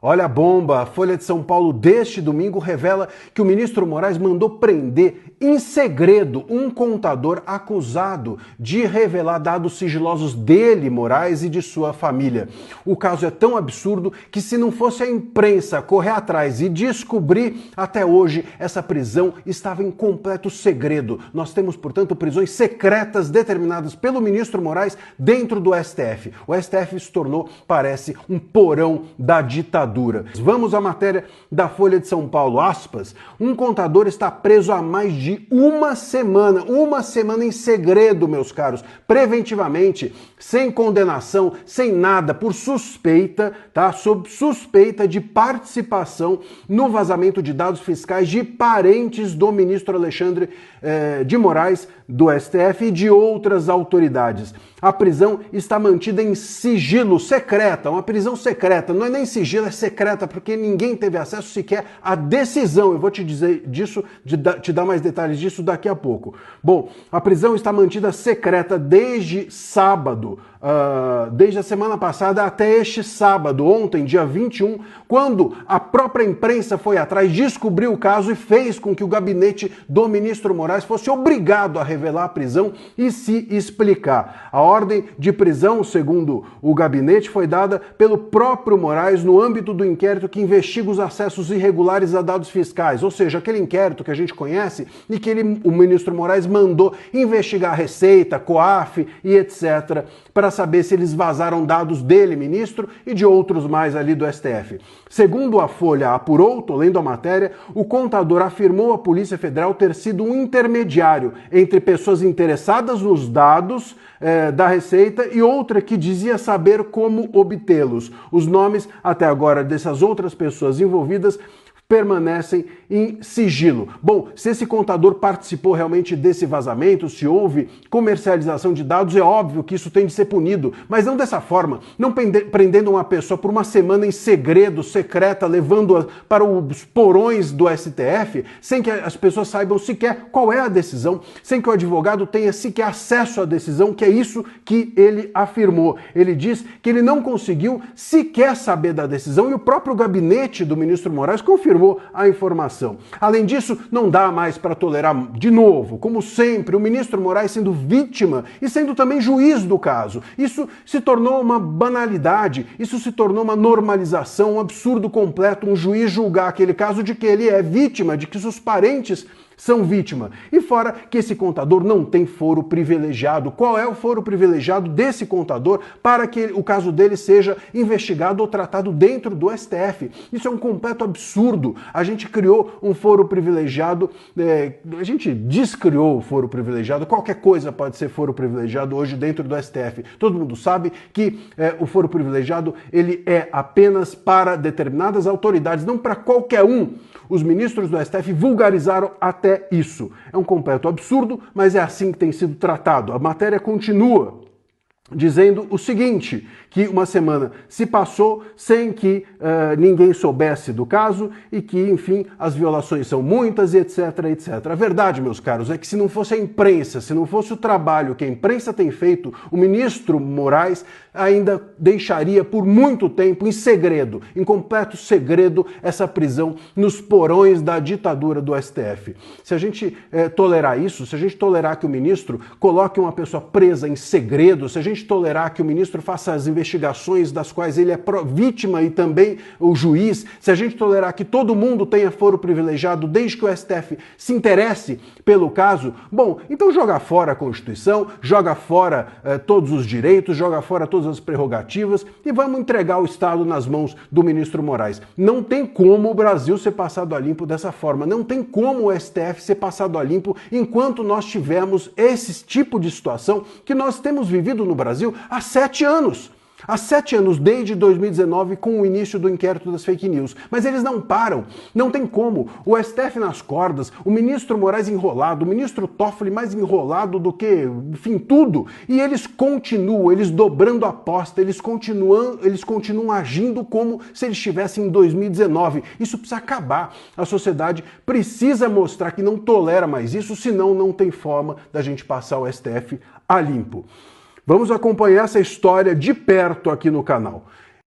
Olha a bomba! A Folha de São Paulo deste domingo revela que o ministro Moraes mandou prender em segredo um contador acusado de revelar dados sigilosos dele, Moraes, e de sua família. O caso é tão absurdo que, se não fosse a imprensa correr atrás e descobrir, até hoje essa prisão estava em completo segredo. Nós temos, portanto, prisões secretas determinadas pelo ministro Moraes dentro do STF. O STF se tornou, parece, um porão da ditadura. Vamos à matéria da Folha de São Paulo, aspas. Um contador está preso há mais de uma semana em segredo, meus caros, preventivamente, sem condenação, sem nada, por suspeita, tá? Sob suspeita de participação no vazamento de dados fiscais de parentes do ministro Alexandre de Moraes, do STF e de outras autoridades. A prisão está mantida em sigilo, secreta, uma prisão secreta, não é nem sigilo, é secreta, porque ninguém teve acesso sequer à decisão. Eu vou te dizer disso, te dar mais detalhes disso daqui a pouco. Bom, a prisão está mantida secreta desde sábado, desde a semana passada até este sábado, ontem, dia 21, quando a própria imprensa foi atrás, descobriu o caso e fez com que o gabinete do ministro Moraes fosse obrigado a revelar a prisão e se explicar. A ordem de prisão, segundo o gabinete, foi dada pelo próprio Moraes no âmbito do inquérito que investiga os acessos irregulares a dados fiscais, ou seja, aquele inquérito que a gente conhece e que o ministro Moraes mandou investigar a Receita, COAF e etc., para saber se eles vazaram dados dele, ministro, e de outros mais ali do STF. Segundo a Folha apurou, tô lendo a matéria, o contador afirmou à Polícia Federal ter sido um intermediário entre pessoas interessadas nos dados da Receita e outra que dizia saber como obtê-los. Os nomes, até agora, dessas outras pessoas envolvidas permanecem em sigilo. Bom, se esse contador participou realmente desse vazamento, se houve comercialização de dados, é óbvio que isso tem de ser punido, mas não dessa forma, não prendendo uma pessoa por uma semana em segredo, secreta, levando-a para os porões do STF, sem que as pessoas saibam sequer qual é a decisão, sem que o advogado tenha sequer acesso à decisão, que é isso que ele afirmou. Ele diz que ele não conseguiu sequer saber da decisão e o próprio gabinete do ministro Moraes confirmou a informação. Além disso, não dá mais para tolerar de novo, como sempre, o ministro Moraes sendo vítima e sendo também juiz do caso. Isso se tornou uma banalidade, isso se tornou uma normalização, um absurdo completo, um juiz julgar aquele caso de que ele é vítima, de que seus parentes são vítima. E fora que esse contador não tem foro privilegiado. Qual é o foro privilegiado desse contador para que o caso dele seja investigado ou tratado dentro do STF? Isso é um completo absurdo. A gente criou um foro privilegiado, a gente descriou o foro privilegiado, qualquer coisa pode ser foro privilegiado hoje dentro do STF. Todo mundo sabe que o foro privilegiado ele é apenas para determinadas autoridades, não para qualquer um. Os ministros do STF vulgarizaram até isso. É um completo absurdo, mas é assim que tem sido tratado. A matéria continua dizendo o seguinte, que uma semana se passou sem que ninguém soubesse do caso e que, enfim, as violações são muitas e etc, etc. A verdade, meus caros, é que se não fosse a imprensa, se não fosse o trabalho que a imprensa tem feito, o ministro Moraes ainda deixaria por muito tempo em segredo, em completo segredo, essa prisão nos porões da ditadura do STF. Se a gente tolerar isso, se a gente tolerar que o ministro coloque uma pessoa presa em segredo, se a gente tolerar que o ministro faça as investigações das quais ele é vítima e também o juiz, se a gente tolerar que todo mundo tenha foro privilegiado desde que o STF se interesse pelo caso, bom, então joga fora a Constituição, joga fora todos os direitos, joga fora todas as prerrogativas e vamos entregar o Estado nas mãos do ministro Moraes. Não tem como o Brasil ser passado a limpo dessa forma, não tem como o STF ser passado a limpo enquanto nós tivermos esse tipo de situação que nós temos vivido no Brasil há 7 anos. Há 7 anos, desde 2019, com o início do inquérito das fake news. Mas eles não param, não tem como. O STF nas cordas, o ministro Moraes enrolado, o ministro Toffoli mais enrolado do que, enfim, tudo. E eles continuam, eles dobrando a aposta, eles continuam agindo como se eles estivessem em 2019. Isso precisa acabar. A sociedade precisa mostrar que não tolera mais isso, senão não tem forma da gente passar o STF a limpo. Vamos acompanhar essa história de perto aqui no canal.